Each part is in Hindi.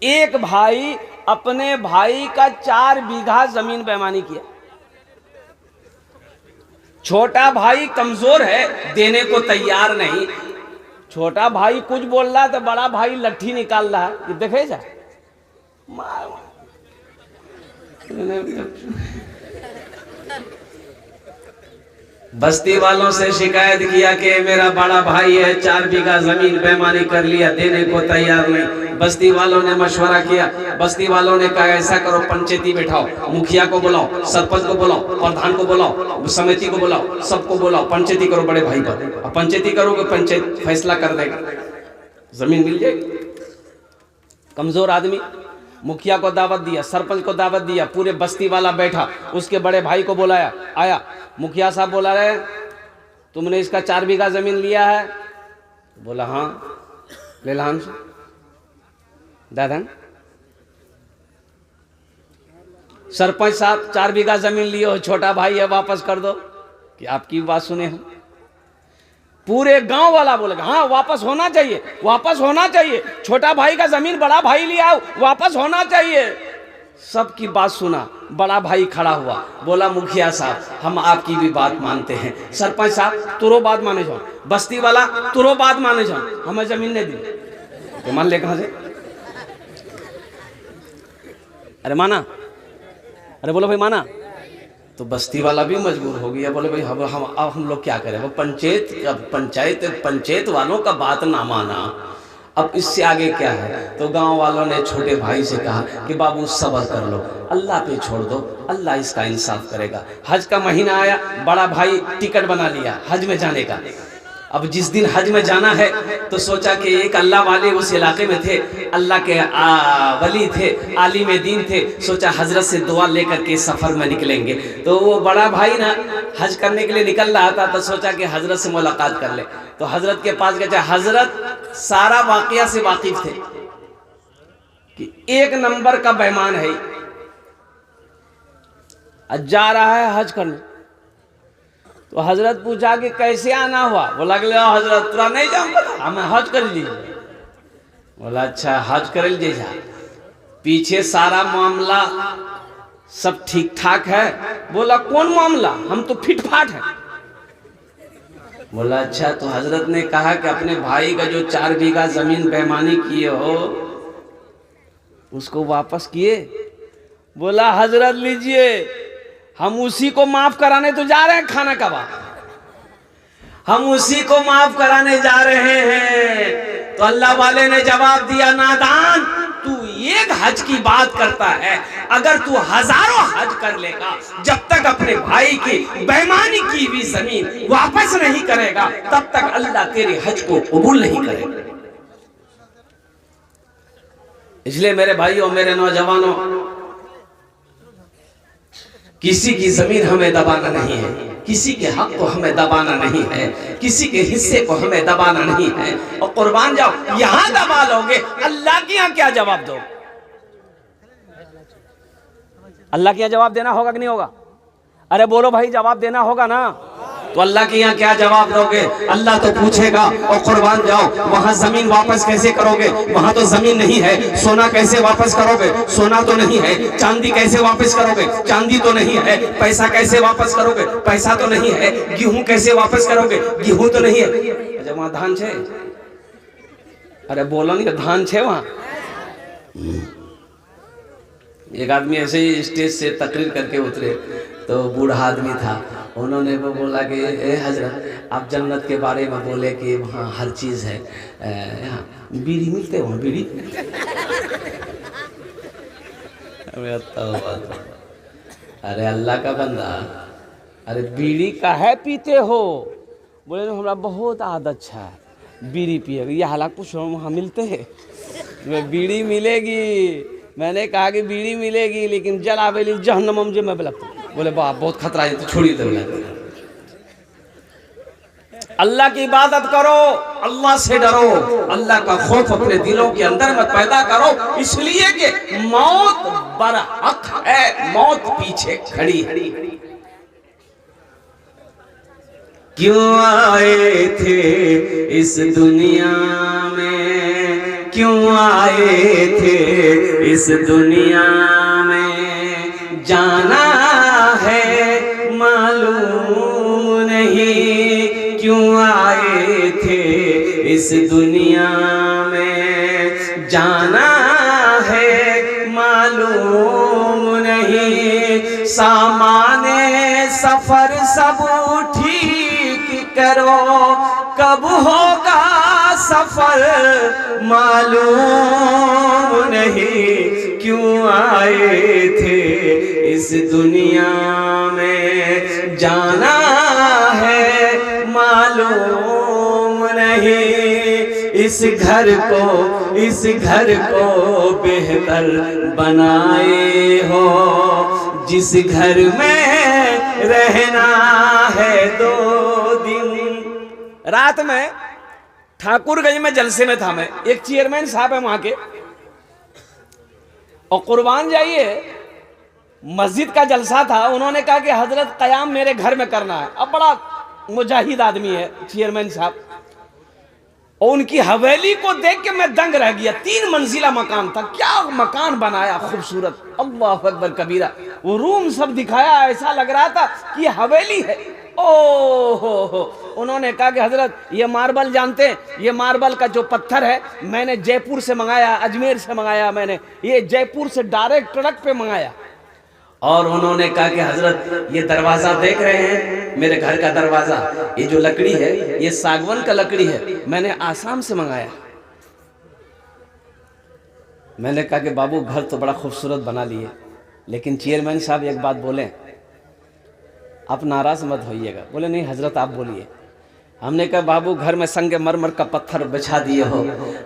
एक भाई अपने भाई का 4 बीघा जमीन बेईमानी किया। छोटा भाई कमजोर है, देने को तैयार नहीं। छोटा भाई कुछ बोल रहा है तो बड़ा भाई लट्ठी निकाल रहा है, ये देखे जा। बस्ती वालों से शिकायत किया कि मेरा बड़ा भाई है, 4 बीघा जमीन बेईमानी कर लिया, देने को तैयार नहीं। बस्ती वालों ने मशवरा किया, बस्ती वालों ने कहा ऐसा करो, पंचायती बैठाओ, मुखिया को बुलाओ, सरपंच को बुलाओ, प्रधान को बुलाओ, समिति को बुलाओ, सबको बुलाओ, पंचायती करो बड़े भाई पर। अब पंचायती करोगे, पंचायत फैसला कर देगा, जमीन मिल जाएगी। कमजोर आदमी, मुखिया को दावत दिया, सरपंच को दावत दिया, पूरे बस्ती वाला बैठा, उसके बड़े भाई को बुलाया, आया। मुखिया साहब बोला रहे तुमने इसका 4 बीघा जमीन लिया है? बोला हाँ। ले लान दादा। सरपंच साहब 4 बीघा जमीन लिए हो, छोटा भाई है, वापस कर दो। कि आपकी बात सुने हम, पूरे गांव वाला बोलेगा हाँ वापस होना चाहिए, वापस होना चाहिए, छोटा भाई का जमीन बड़ा भाई लिया, वापस होना चाहिए। सबकी बात सुना, बड़ा भाई खड़ा हुआ, बोला मुखिया साहब हम आपकी भी बात मानते हैं, सरपंच साहब तुरो बात माने जाओ, बस्ती वाला तुरो बात माने जाओ, हमें जमीन नहीं दी। तो मान ले कहां से? अरे माना, अरे बोलो भाई माना। तो बस्ती वाला भी मजबूर हो गया, बोले भाई हम लोग क्या करें, वो पंचायत वालों का बात ना माना, अब इससे आगे क्या है? तो गांव वालों ने छोटे भाई से कहा कि बाबू सब्र कर लो, अल्लाह पे छोड़ दो, अल्लाह इसका इंसाफ करेगा। हज का महीना आया, बड़ा भाई टिकट बना लिया हज में जाने का। अब जिस दिन हज में जाना है तो सोचा कि एक अल्लाह वाले उस इलाके में थे, अल्लाह के वली थे, आलिम दीन थे, सोचा हजरत से दुआ लेकर के सफ़र में निकलेंगे। तो वो बड़ा भाई ना हज करने के लिए निकल रहा था, तो सोचा कि हजरत से मुलाकात कर ले। तो हजरत के पास गया, हजरत सारा वाकया से वाकिफ थे कि 1 नंबर का बेईमान है, जा रहा है हज करने। तो हजरत पूछा कि कैसे आना हुआ? बोला हजरत तुरा नहीं जाऊँ, हमें हज कर लीजिए। बोला अच्छा हज कर लीजिए, पीछे सारा मामला सब ठीक ठाक है? बोला कौन मामला, हम तो फिट फाट है। बोला अच्छा, तो हजरत ने कहा कि अपने भाई का जो 4 बीघा जमीन बेईमानी किए हो उसको वापस किए? बोला हजरत लीजिए, हम उसी को माफ कराने तो जा रहे हैं, खाना कबाब हम उसी को माफ कराने जा रहे हैं। तो अल्लाह वाले ने जवाब दिया, नादान तू एक हज की बात करता है, अगर तू हजारों हज कर लेगा, जब तक अपने भाई की बेईमानी की हुई जमीन वापस नहीं करेगा तब तक अल्लाह तेरे हज को कबूल नहीं करेगा। इसलिए मेरे भाइयों, मेरे नौजवानों, किसी की जमीन हमें दबाना नहीं है, किसी के हक को हमें दबाना नहीं है, किसी के हिस्से को हमें दबाना नहीं है। और कुर्बान जाओ, यहां दबा लोगे, अल्लाह के यहां क्या जवाब दो? अल्लाह के यहां जवाब देना होगा कि नहीं होगा? अरे बोलो भाई, जवाब देना होगा ना? तो अल्लाह के यहाँ क्या जवाब दोगे? अल्लाह तो पूछेगा। और कुर्बान जाओ, वहां जमीन वापस कैसे करोगे? वहां तो जमीन नहीं है। सोना कैसे वापस करोगे? सोना तो नहीं है। चांदी कैसे वापस करोगे? चांदी तो नहीं है। पैसा कैसे वापस करोगे? पैसा तो नहीं है। गेहूं कैसे वापस करोगे? गेहूं तो नहीं है। अच्छा वहां धान छे? अरे बोलो नहीं, धान छे वहां? एक आदमी ऐसे ही स्टेज से तकरीर करके उतरे, तो बूढ़ा आदमी था, उन्होंने वो बोला कि ए हजरत, आप जन्नत के बारे में बोले कि वहाँ हर चीज़ है, यहाँ बीड़ी मिलते वहाँ बीड़ी? अरे अल्लाह का बंदा, अरे बीड़ी का है पीते हो? बोले ना हमारा बहुत आदत है बीड़ी पिए, ये हालात पूछो वहाँ मिलते हैं? बीड़ी मिलेगी, मैंने कहा कि बीड़ी मिलेगी, लेकिन जल आवेली जहन्नम में मैं लगता। बोले बाप बहुत खतरा है, तो छोड़ी दो। अल्लाह की इबादत करो, अल्लाह से डरो, अल्लाह का खौफ अपने दिलों के अंदर मत पैदा करो, इसलिए कि मौत बरहक है, मौत पीछे खड़ी है। क्यों आए थे इस दुनिया में, क्यों आए थे इस दुनिया में जाना है मालूम नहीं क्यों आए थे इस दुनिया में, जाना है मालूम नहीं, सामाने सफर सब ठीक करो, कब होगा सफर मालूम नहीं क्यों आए थे इस दुनिया में, जाना है मालूम नहीं, इस घर को बेहतर बनाए हो, जिस घर में रहना है 2 दिन। रात में ठाकुरगंज में जलसे में था मैं, एक चेयरमैन साहब है वहां के, और कुर्बान जाइए मस्जिद का जलसा था। उन्होंने कहा कि हजरत कयाम मेरे घर में करना है। अब बड़ा मुजाहिद आदमी है चेयरमैन साहब, और उनकी हवेली को देख के मैं दंग रह गया। 3 मंजिला मकान था, क्या मकान बनाया खूबसूरत, अल्लाह अकबर कबीरा। वो रूम सब दिखाया, ऐसा लग रहा था कि ये हवेली है। ओहो, उन्होंने कहा कि हजरत ये मार्बल जानते हैं, ये मार्बल का जो पत्थर है मैंने जयपुर से मंगाया, अजमेर से मंगाया, मैंने ये जयपुर से डायरेक्ट ट्रक पे मंगाया। और उन्होंने कहा कि हजरत ये दरवाजा देख रहे हैं, मेरे घर का दरवाजा, ये जो लकड़ी है ये सागवान का लकड़ी है, मैंने आसाम से मंगाया। मैंने कहा कि बाबू घर तो बड़ा खूबसूरत बना लिए, लेकिन चेयरमैन साहब एक बात बोले, आप नाराज मत होइएगा। बोले नहीं हजरत आप बोलिए। हमने कहा बाबू घर में संगे मरमर का पत्थर बिछा दिए हो,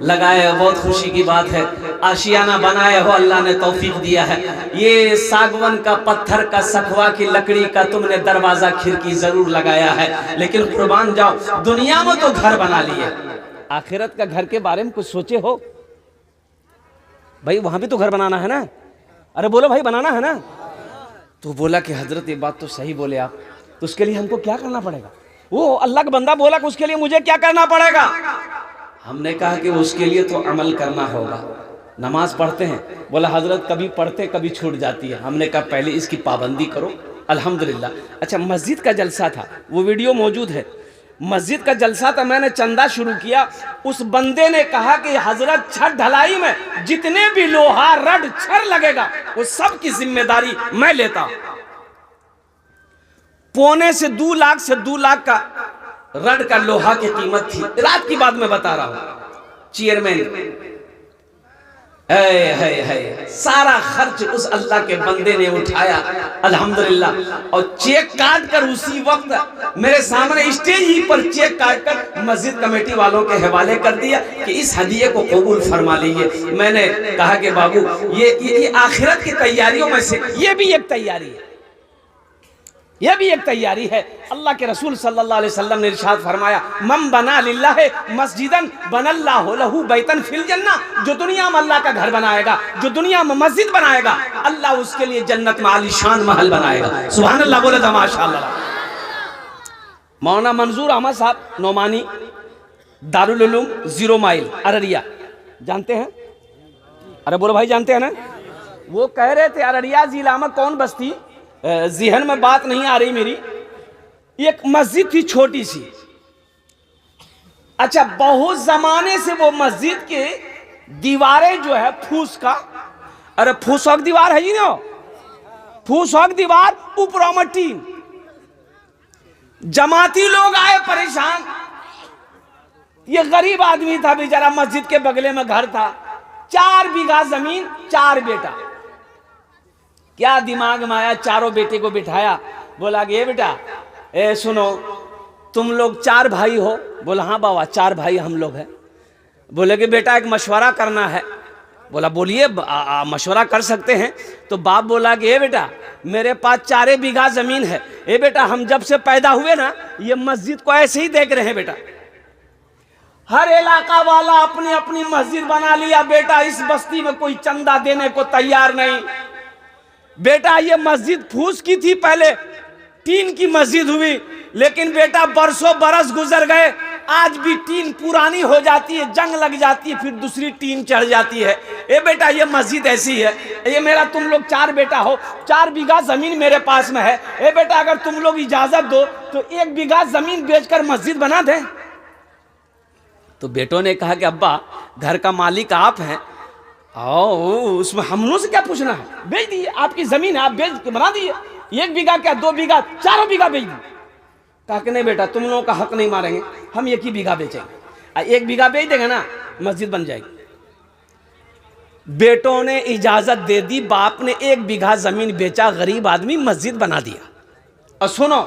लगाए हो, बहुत खुशी की बात है, आशियाना बनाए हो, अल्लाह ने तौफीक दिया है, ये सागवन का पत्थर का सखवा की लकड़ी का तुमने दरवाजा खिड़की जरूर लगाया है, लेकिन कुर्बान जाओ दुनिया में तो घर बना लिए, आखिरत का घर के बारे में कुछ सोचे हो? भाई वहां भी तो घर बनाना है ना, अरे बोलो भाई बनाना है ना। तो बोला कि हजरत ये बात तो सही बोले आप, तो उसके लिए हमको क्या करना पड़ेगा? वो अल्लाह का बंदा बोला कि उसके लिए मुझे क्या करना पड़ेगा? हमने कहा कि उसके लिए तो अमल करना होगा। नमाज पढ़ते हैं, बोला हजरत कभी पढ़ते कभी छूट जाती है। हमने कहा पहले इसकी पाबंदी करो, अल्हम्दुलिल्लाह। अच्छा मस्जिद का जलसा था, वो वीडियो मौजूद है, मस्जिद का जलसा था, मैंने चंदा शुरू किया। उस बंदे ने कहा कि हजरत छत ढलाई में जितने भी लोहा रड छर लगेगा वो सब की जिम्मेदारी मैं लेता। 1.25 से 2 लाख से 2 लाख का रड का लोहा की कीमत थी, रात की बात मैं बता रहा हूं। चेयरमैन है सारा खर्च उस अल्लाह के बंदे ने उठाया अल्हम्दुलिल्लाह, और चेक काट कर उसी वक्त मेरे सामने स्टेज ही पर चेक काट कर मस्जिद कमेटी वालों के हवाले कर दिया कि इस हदिये को कबूल फरमा लीजिए। मैंने कहा कि बाबू ये आखिरत की तैयारियों में से ये भी एक तैयारी है, यह भी एक तैयारी है। अल्लाह के रसूल सल्लल्लाहु अलैहि वसल्लम ने इरशाद फरमाया, मन बना लिल्लाह मस्जिदन बनल्लाहु लहू बैतन फिल जन्ना, जो दुनिया में अल्लाह का घर बनाएगा, जो दुनिया में मस्जिद बनाएगा, अल्लाह उसके लिए जन्नत में आलीशान महल बनाएगा। सुभान अल्लाह, बोले तो माशाअल्लाह। मौलाना मंजूर अहमद साहब नोमानी, दारुल उलूम 0 माइल अररिया, जानते हैं? अरे बोलो भाई जानते हैं ना? वो कह रहे थे अररिया जिला में कौन बस्ती, ज़हन में बात नहीं आ रही मेरी, एक मस्जिद थी छोटी सी। अच्छा बहुत जमाने से वो मस्जिद के दीवारें जो है फूस का, अरे फूसक दीवार है जी ना, फूसक दीवार, ऊपर में टीन। जमाती लोग आए परेशान, ये गरीब आदमी था बेचारा, मस्जिद के बगले में घर था, 4 बीघा जमीन, 4 बेटा। क्या दिमाग में आया, चारों बेटे को बिठाया, बोला कि ये बेटा सुनो, तुम लोग 4 भाई हो? बोला हाँ बाबा 4 भाई हम लोग हैं। बोले कि बेटा एक मशवरा करना है। बोला बोलिए, मशवरा कर सकते हैं। तो बाप बोला कि ये बेटा मेरे पास 4 बीघा जमीन है, ये बेटा हम जब से पैदा हुए ना ये मस्जिद को ऐसे ही देख रहे हैं बेटा, हर इलाका वाला अपनी अपनी मस्जिद बना लिया, बेटा इस बस्ती में कोई चंदा देने को तैयार नहीं। बेटा ये मस्जिद फूस की थी, पहले टीन की मस्जिद हुई, लेकिन बेटा बरसों बरस गुजर गए, आज भी टीन पुरानी हो जाती है, जंग लग जाती है, फिर दूसरी टीन चढ़ जाती है। ए बेटा ये मस्जिद ऐसी है, ये मेरा तुम लोग 4 बेटा हो, 4 बीघा जमीन मेरे पास में है। ए बेटा अगर तुम लोग इजाजत दो तो 1 बीघा जमीन बेचकर मस्जिद बना दें। तो बेटों ने कहा कि अब्बा घर का मालिक आप हैं, उसमें हम लोग से क्या पूछना है, बेच दिए, आपकी जमीन है, आप बेच के बना दिए। 1 बीघा क्या 2 बीघा 4 बीघा बेच दिए। कहा कि नहीं बेटा तुम लोगों का हक नहीं मारेंगे, हम 1 ही बीघा बेचेंगे। 1 बीघा बेच देंगे ना मस्जिद बन जाएगी। बेटों ने इजाजत दे दी, बाप ने 1 बीघा जमीन बेचा, गरीब आदमी मस्जिद बना दिया। और सुनो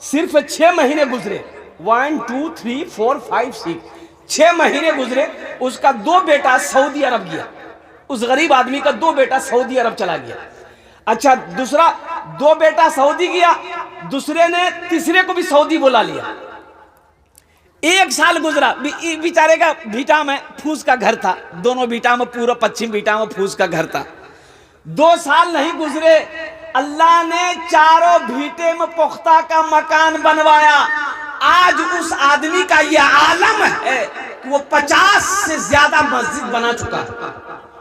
सिर्फ 6 महीने गुजरे, 1 2 3 4 5 6 6 महीने गुजरे, उसका 2 बेटा सऊदी अरब गया। उस गरीब आदमी का 2 बेटा सऊदी अरब चला गया। अच्छा दूसरा 2 बेटा सऊदी गया, दूसरे ने तीसरे को भी सऊदी बुला लिया। 1 साल गुजरा, बेचारे का भीटा में फूस का घर था, दोनों भीटा में, पूरा पश्चिम भीटा में फूस का घर था। 2 साल नहीं गुजरे, अल्लाह ने चारों भीटे में पुख्ता का मकान बनवाया। आज उस आदमी का यह आलम है कि वो 50 से ज्यादा मस्जिद बना चुका है।